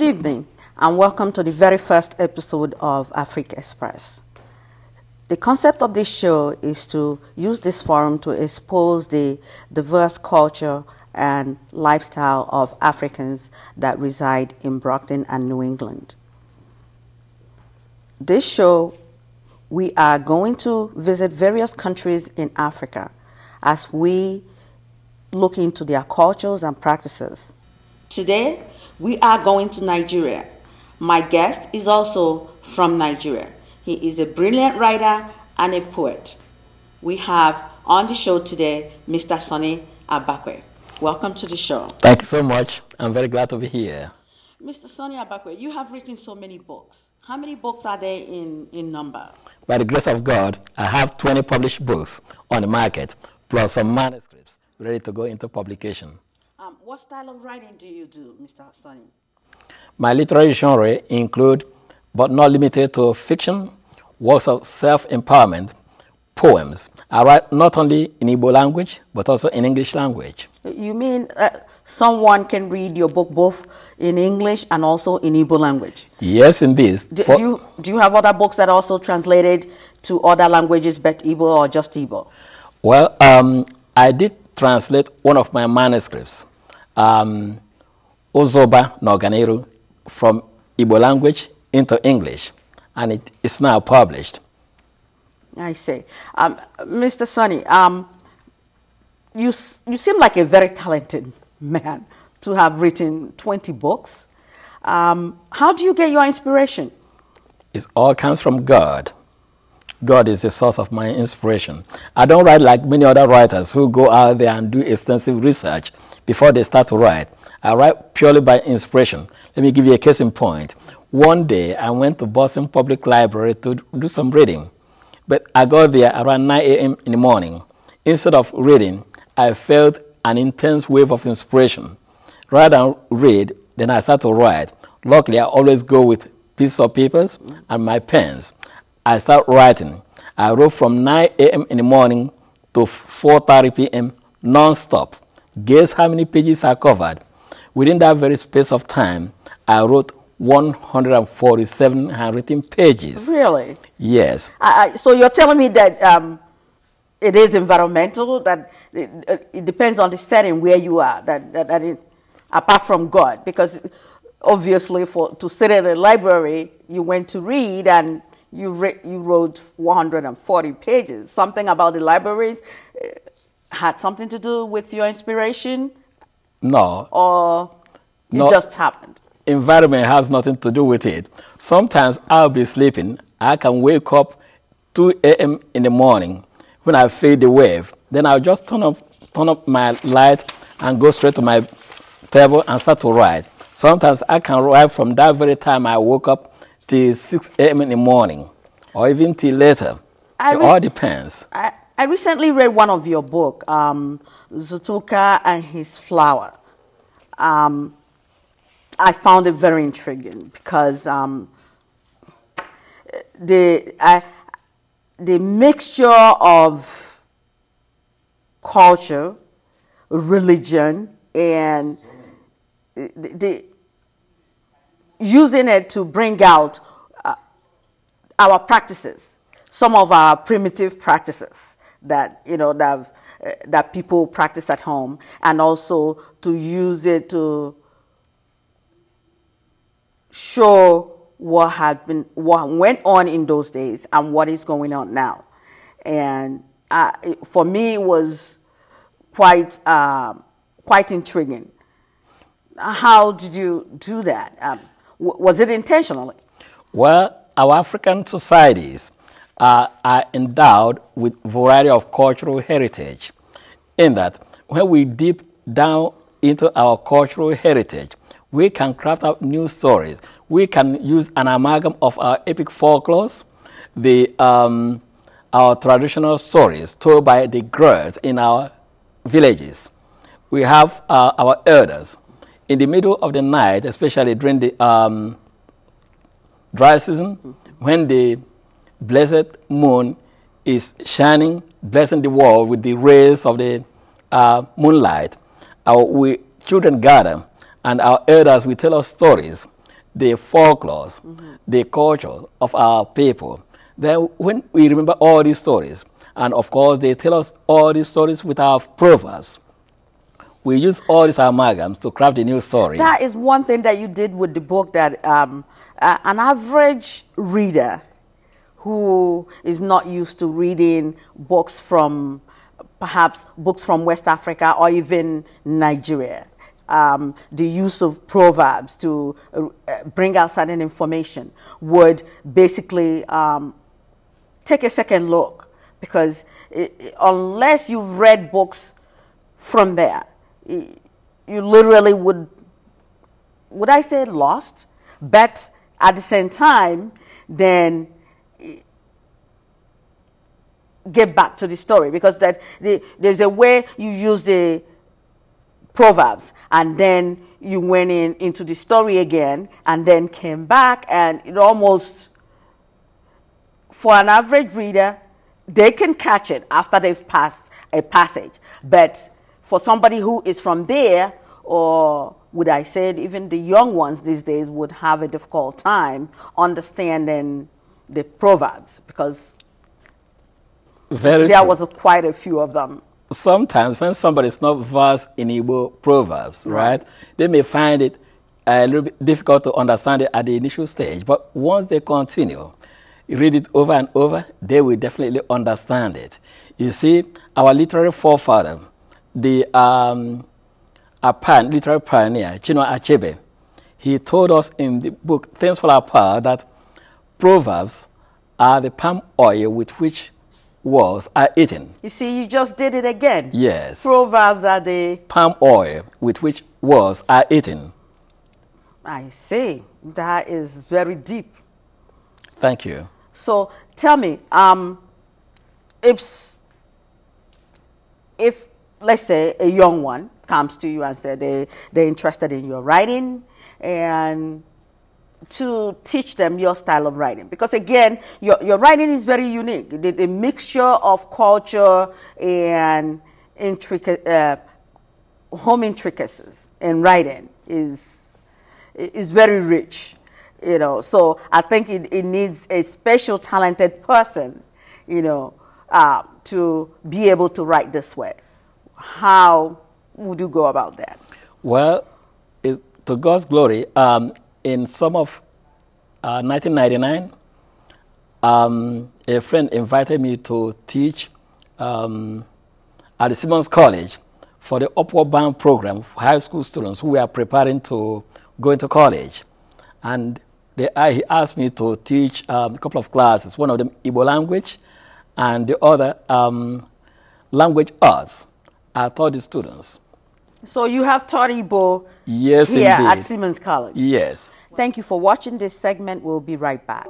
evening, and welcome to the very first episode of Afrik Express. The concept of this show is to use this forum to expose the diverse culture and lifestyle of Africans that reside in Brockton and New England. This show, we are going to visit various countries in Africa as we look into their cultures and practices. Today, we are going to Nigeria. My guest is also from Nigeria. He is a brilliant writer and a poet. We have on the show today Mr. Sonny Abakwue. Welcome to the show. Thank you so much. I'm very glad to be here. Mr. Sonny Abakwue, you have written so many books. How many books are there in number? By the grace of God, I have 20 published books on the market, plus some manuscripts ready to go into publication. What style of writing do you do, Mr. Sonny? My literary genre include, but not limited to, fiction, works of self-empowerment, poems. I write not only in Igbo language, but also in English language. You mean someone can read your book both in English and also in Igbo language? Yes, indeed. Do you have other books that are also translated to other languages, but Igbo or just Igbo? Well, I did translate one of my manuscripts, Ozoba N'Oganiru, from Igbo language into English, and it is now published. I see. Mr. Sonny, you seem like a very talented man to have written 20 books. How do you get your inspiration? It all comes from God. God is the source of my inspiration. I don't write like many other writers who go out there and do extensive research before they start to write. I write purely by inspiration. Let me give you a case in point. One day, I went to Boston Public Library to do some reading. But I got there around 9 a.m. in the morning. Instead of reading, I felt an intense wave of inspiration. Rather than read, then I start to write. Luckily, I always go with pieces of papers and my pens. I start writing. I wrote from 9 a.m. in the morning to 4:30 p.m. non-stop. Guess how many pages I covered? Within that very space of time, I wrote 147 handwritten pages. Really? Yes. So you're telling me that it is environmental, that it depends on the setting where you are, apart from God, because obviously to sit in a library, you went to read and you wrote 140 pages. Something about the libraries had something to do with your inspiration? No. Or it just happened? Environment has nothing to do with it. Sometimes I'll be sleeping. I can wake up 2 a.m. in the morning when I feel the wave. Then I'll just turn up my light and go straight to my table and start to write. Sometimes I can write from that very time I woke up till 6 a.m. in the morning, or even till later. It all depends. I recently read one of your book, Zutuka and His Flower. I found it very intriguing because the mixture of culture, religion, and using it to bring out our practices, some of our primitive practices that that people practice at home, and also to use it to show what went on in those days and what is going on now. And for me, it was quite intriguing. How did you do that? Was it intentionally? Well, our African societies are endowed with a variety of cultural heritage, in that when we deep down into our cultural heritage, we can craft out new stories. We can use an amalgam of our epic folklores, our traditional stories told by the girls in our villages. We have our elders. In the middle of the night, especially during the dry season, when the blessed moon is shining, blessing the world with the rays of the moonlight, we children gather, and our elders will tell us stories. the folklores, the culture of our people. Then when we remember all these stories, and of course they tell us all these stories with our proverbs, we use all these amalgams to craft a new story. That is one thing that you did with the book, that an average reader who is not used to reading books from, perhaps books from West Africa or even Nigeria, the use of proverbs to bring out certain information would basically take a second look, because unless you've read books from there, you literally would I say lost? But at the same time, then get back to the story, because there's a way you use the proverbs and then you went into the story again and then came back, and it almost, for an average reader, they can catch it after they've passed a passage. But for somebody who is from there, or would I say even the young ones these days, would have a difficult time understanding the proverbs, because there was quite a few of them. Sometimes when somebody is not versed in Igbo proverbs, right, they may find it a little bit difficult to understand it at the initial stage. But once they continue, read it over and over, they will definitely understand it. You see, our literary forefather, the literary pioneer, Chinua Achebe, he told us in the book Things Fall Apart that proverbs are the palm oil with which wars are eaten. You see, you just did it again. Yes. Proverbs are the palm oil with which wars are eaten. I see. That is very deep. Thank you. So tell me, if let's say a young one comes to you and said they're interested in your writing, and to teach them your style of writing, because again, your writing is very unique. The mixture of culture and home intricacies in writing is very rich, you know. So I think it needs a special talented person, you know, to be able to write this way. How would you go about that? Well, to God's glory, in summer of 1999, a friend invited me to teach at the Simmons College for the Upward Bound program for high school students who were preparing to go into college. And he asked me to teach a couple of classes, one of them Igbo language and the other language arts. I taught the students. So you have taught Igbo yes, here indeed. at Simmons College? Yes. Thank you for watching this segment. We'll be right back.